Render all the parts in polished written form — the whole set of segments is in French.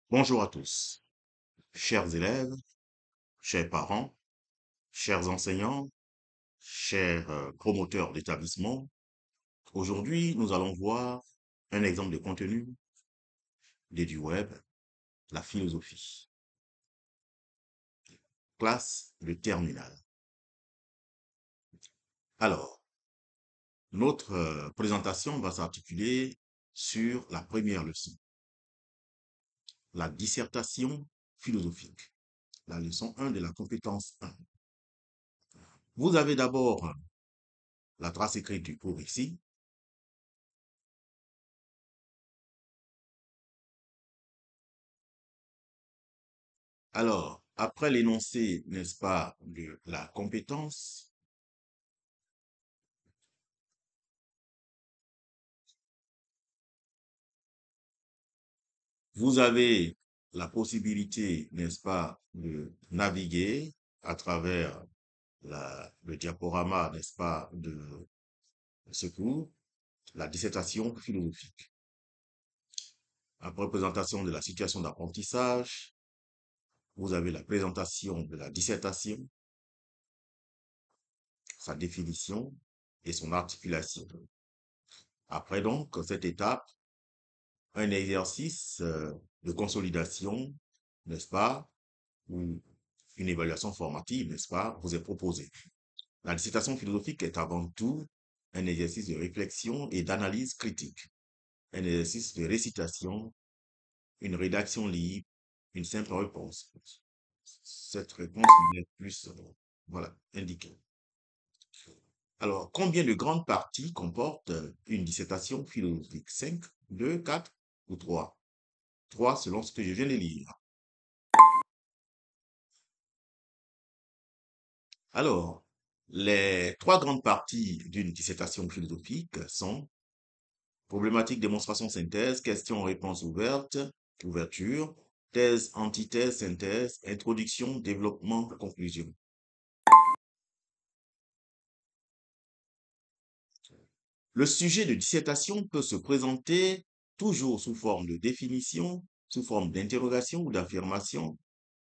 Bonjour à tous, chers élèves, chers parents, chers enseignants, chers promoteurs d'établissement. Aujourd'hui, nous allons voir un exemple de contenu du web, la philosophie. Classe de terminale. Alors, notre présentation va s'articuler sur la première leçon, la dissertation philosophique, la leçon 1 de la compétence 1. Vous avez d'abord la trace écrite du cours ici. Alors, après l'énoncé, n'est-ce pas, de la compétence, vous avez la possibilité, n'est-ce pas, de naviguer à travers le diaporama, n'est-ce pas, de ce cours, la dissertation philosophique. Après présentation de la situation d'apprentissage, vous avez la présentation de la dissertation, sa définition et son articulation. Après donc cette étape, un exercice de consolidation, n'est-ce pas, ou une évaluation formative, n'est-ce pas, vous est proposé. La dissertation philosophique est avant tout un exercice de réflexion et d'analyse critique, un exercice de récitation, une rédaction libre, une simple réponse. Cette réponse est plus, voilà, indiquée. Alors, combien de grandes parties comporte une dissertation philosophique? 5, 2, 4 ou 3? 3 selon ce que je viens de lire. Alors, les trois grandes parties d'une dissertation philosophique sont problématique, démonstration, synthèse, question, réponse ouverte, ouverture, thèse, antithèse, synthèse, introduction, développement, conclusion. Le sujet de dissertation peut se présenter toujours sous forme de définition, sous forme d'interrogation ou d'affirmation,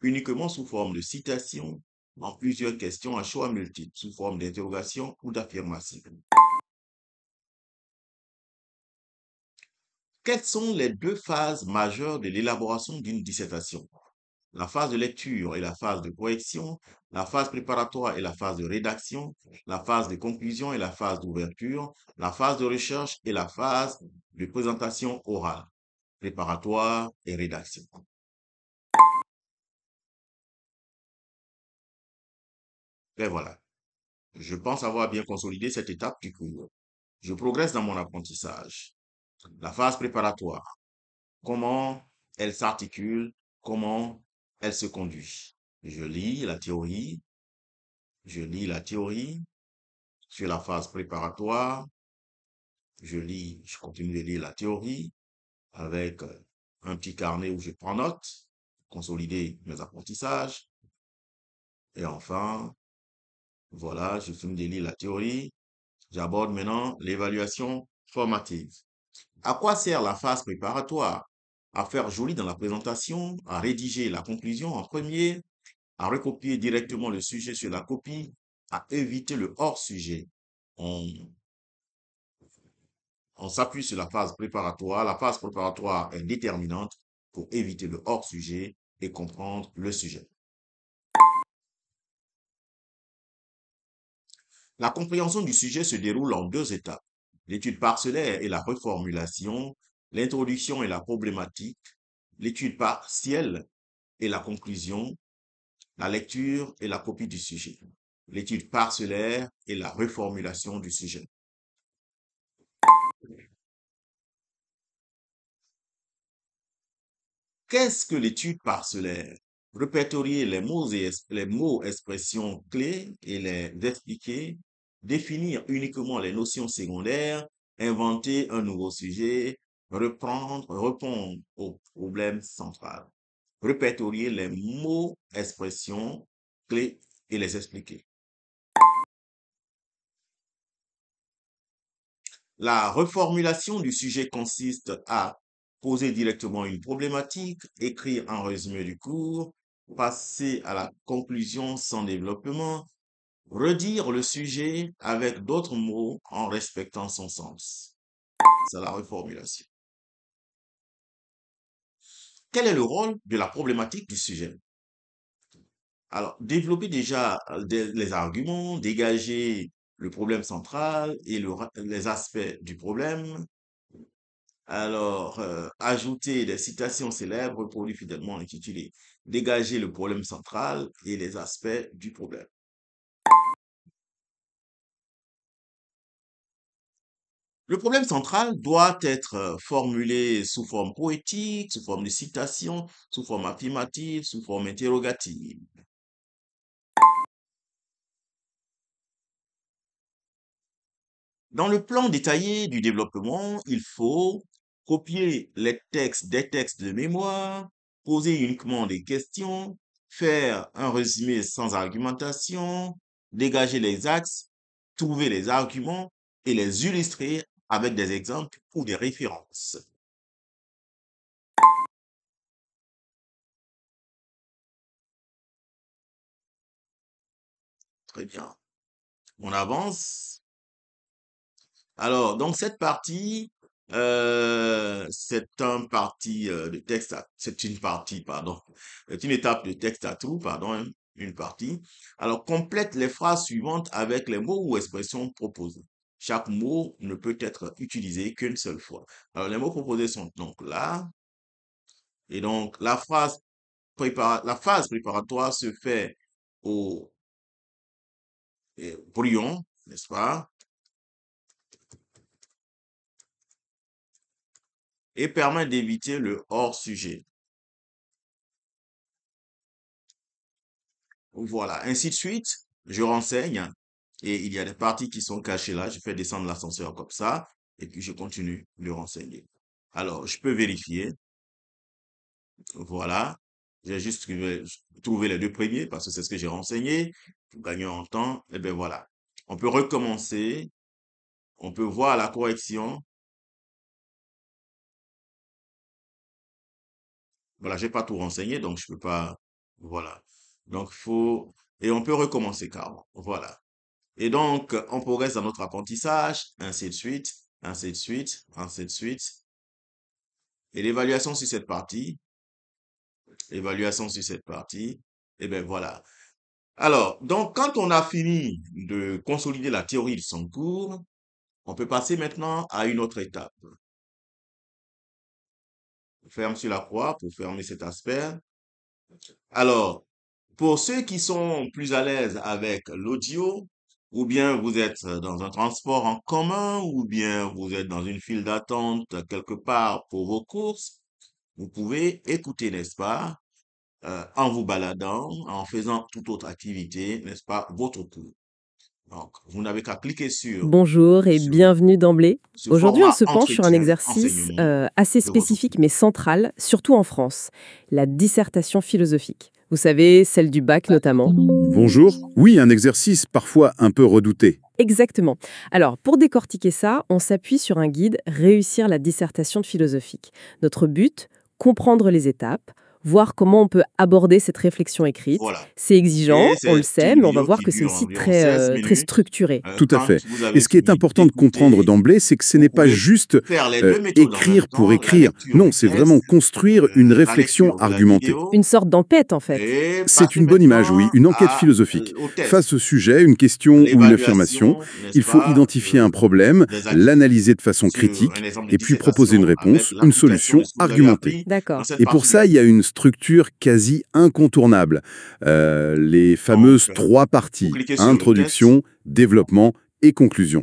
uniquement sous forme de citation, en plusieurs questions à choix multiples, sous forme d'interrogation ou d'affirmation. Quelles sont les deux phases majeures de l'élaboration d'une dissertation? La phase de lecture et la phase de correction, la phase préparatoire et la phase de rédaction, la phase de conclusion et la phase d'ouverture, la phase de recherche et la phase de présentation orale, préparatoire et rédaction. Et voilà, je pense avoir bien consolidé cette étape du cours. Je progresse dans mon apprentissage. La phase préparatoire, comment elle s'articule, comment elle se conduit. Je lis la théorie, sur la phase préparatoire, je continue de lire la théorie avec un petit carnet où je prends note, consolider mes apprentissages. Et enfin, voilà, je finis de lire la théorie. J'aborde maintenant l'évaluation formative. À quoi sert la phase préparatoire? À faire joli dans la présentation, à rédiger la conclusion en premier, à recopier directement le sujet sur la copie, à éviter le hors-sujet. On On s'appuie sur la phase préparatoire. La phase préparatoire est déterminante pour éviter le hors-sujet et comprendre le sujet. La compréhension du sujet se déroule en deux étapes. L'étude parcellaire et la reformulation, l'introduction et la problématique, l'étude partielle et la conclusion, la lecture et la copie du sujet, l'étude parcellaire et la reformulation du sujet. Qu'est-ce que l'étude parcellaire? Répertorier les mots, expressions clés et les expliquer, définir uniquement les notions secondaires, inventer un nouveau sujet, répondre au problème central. Répertorier les mots, expressions clés et les expliquer. La reformulation du sujet consiste à poser directement une problématique, écrire un résumé du cours, passer à la conclusion sans développement, redire le sujet avec d'autres mots en respectant son sens. C'est la reformulation. Quel est le rôle de la problématique du sujet? Alors, développer déjà les arguments, dégager le problème central et les aspects du problème. Alors, ajouter des citations célèbres reproduites fidèlement intitulées Dégager le problème central et les aspects du problème. Le problème central doit être formulé sous forme poétique, sous forme de citation, sous forme affirmative, sous forme interrogative. Dans le plan détaillé du développement, il faut copier des textes de mémoire, poser uniquement des questions, faire un résumé sans argumentation, dégager les axes, trouver les arguments et les illustrer avec des exemples ou des références. Très bien. On avance. Alors, donc cette partie, c'est un parti de texte, c'est une partie, pardon, c'est une étape de texte à tout, pardon, hein, une partie. Alors, complète les phrases suivantes avec les mots ou expressions proposés. Chaque mot ne peut être utilisé qu'une seule fois. Alors, les mots proposés sont donc là, et donc la phase préparatoire se fait au brouillon, n'est-ce pas? Et permet d'éviter le hors-sujet. Voilà, ainsi de suite, je renseigne et il y a des parties qui sont cachées là. Je fais descendre l'ascenseur comme ça et puis je continue de renseigner. Alors, je peux vérifier. Voilà, j'ai juste trouvé les deux premiers parce que c'est ce que j'ai renseigné. Pour gagner en temps, et bien voilà. On peut recommencer. On peut voir la correction. Voilà, j'ai pas tout renseigné, donc je peux pas. Voilà. Donc, faut. Et on peut recommencer carrément. Voilà. Et donc, on progresse dans notre apprentissage, ainsi de suite, ainsi de suite, ainsi de suite. Et l'évaluation sur cette partie, et bien voilà. Alors, donc, quand on a fini de consolider la théorie de son cours, on peut passer maintenant à une autre étape. On ferme sur la croix pour fermer cet aspect. Alors, pour ceux qui sont plus à l'aise avec l'audio, ou bien vous êtes dans un transport en commun, ou bien vous êtes dans une file d'attente quelque part pour vos courses, vous pouvez écouter, n'est-ce pas, en vous baladant, en faisant toute autre activité, n'est-ce pas, votre cours. Donc, vous n'avez qu'à cliquer Bonjour et sur, bienvenue d'emblée. sur Aujourd'hui, on format se penche sur un entretien, exercice enseignement assez de votre spécifique cours. mais central, surtout en France, la dissertation philosophique. Vous savez, celle du bac notamment. Bonjour. Oui, un exercice parfois un peu redouté. Exactement. Alors, pour décortiquer ça, on s'appuie sur un guide Réussir la dissertation philosophique. Notre but, comprendre les étapes, voir comment on peut aborder cette réflexion écrite. Voilà. C'est exigeant, Et on le c'est sait, une mais on va vidéo voir qui que c'est dure aussi environ 16 très minutes. structuré. Tout à Quand fait. vous Et avez ce qui est fini important de comprendre d'écouter, d'emblée, c'est que ce vous n'est pas pouvez juste faire les deux méthodes en même écrire pour temps, la écrire. lecture Non, du c'est texte, vraiment construire une la réflexion lecture de la argumentée. vidéo, Une sorte d'empête, en fait. et C'est passer une bonne image, oui, maintenant une enquête philosophique. au Face test. au sujet, une question ou une affirmation, L'évaluation, n'est-ce il faut pas, identifier un problème, des acquis l'analyser de façon sur un critique exemple de et puis proposer une dissertation avec réponse, une l'application de solution ce que vous avez argumentée. appris dans D'accord. cette Et pour partie du ça, il y cours. a une structure quasi incontournable. Les Donc, fameuses trois vous parties, cliquez sur le test introduction, développement et conclusion.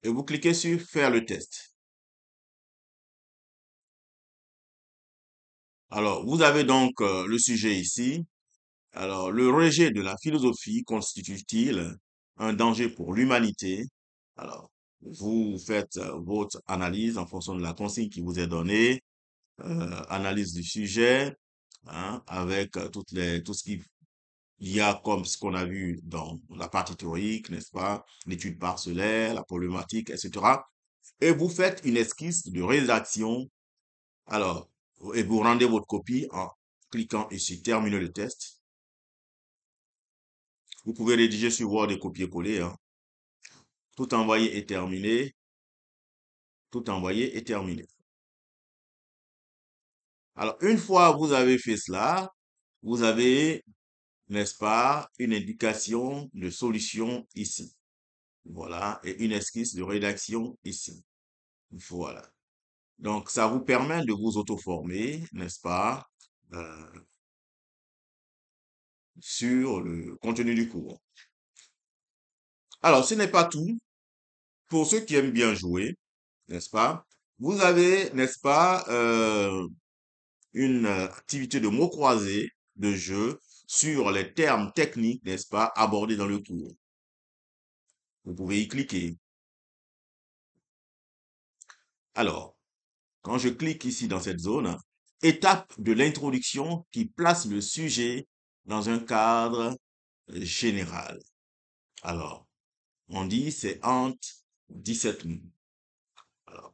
et vous cliquez sur faire le test. Alors, vous avez donc le sujet ici. Alors, le rejet de la philosophie constitue-t-il un danger pour l'humanité? Alors, vous faites votre analyse en fonction de la consigne qui vous est donnée, analyse du sujet, hein, avec tout ce qu'il y a comme ce qu'on a vu dans la partie théorique, n'est-ce pas? L'étude parcellaire, la problématique, etc. et vous faites une esquisse de rédaction. Alors, et vous rendez votre copie en cliquant ici, terminer le test. Vous pouvez rédiger sur Word et copier-coller, hein. Tout envoyer et terminer. Tout envoyer et terminer. Alors, une fois vous avez fait cela, vous avez, n'est-ce pas, une indication de solution ici. Voilà, et une esquisse de rédaction ici. Voilà. Donc, ça vous permet de vous auto-former, n'est-ce pas, sur le contenu du cours. Alors, ce n'est pas tout. Pour ceux qui aiment bien jouer, n'est-ce pas, vous avez, n'est-ce pas, une activité de mots croisés, de jeu, sur les termes techniques, n'est-ce pas, abordés dans le cours. Vous pouvez y cliquer. Alors, quand je clique ici dans cette zone, étape de l'introduction qui place le sujet dans un cadre général. Alors, on dit c'est entre 17 mots. Alors,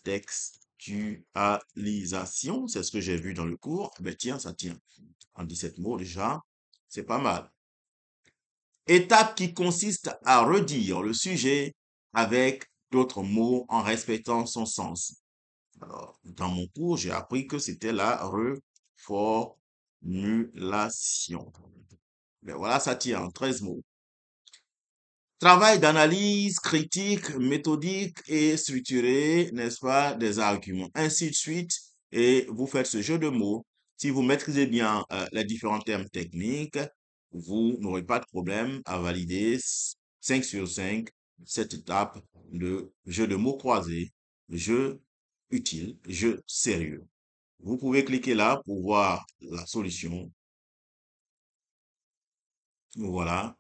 contextualisation, c'est ce que j'ai vu dans le cours. Ben tiens, ça tient. En 17 mots déjà, c'est pas mal. Étape qui consiste à redire le sujet avec d'autres mots en respectant son sens. Alors, dans mon cours, j'ai appris que c'était la reformulation. Mais voilà, ça tient en 13 mots. Travail d'analyse critique, méthodique et structuré, n'est-ce pas, des arguments, ainsi de suite. Et vous faites ce jeu de mots. Si vous maîtrisez bien les différents termes techniques, vous n'aurez pas de problème à valider 5 sur 5 cette étape de jeu de mots croisés, jeu utile, jeu sérieux. Vous pouvez cliquer là pour voir la solution. Voilà.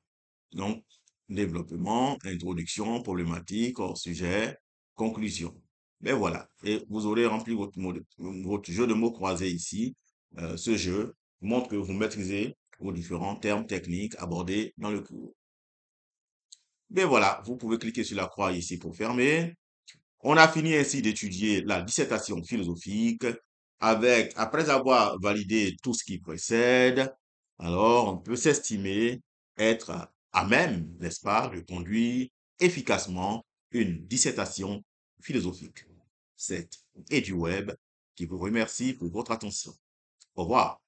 Donc, développement, introduction, problématique, hors sujet, conclusion. Ben voilà. Et vous aurez rempli votre jeu de mots croisés ici. Ce jeu montre que vous maîtrisez vos différents termes techniques abordés dans le cours. Ben voilà. Vous pouvez cliquer sur la croix ici pour fermer. On a fini ainsi d'étudier la dissertation philosophique après avoir validé tout ce qui précède, alors on peut s'estimer être à même, n'est-ce pas, de conduire efficacement une dissertation philosophique. C'est EduWeb qui vous remercie pour votre attention. Au revoir.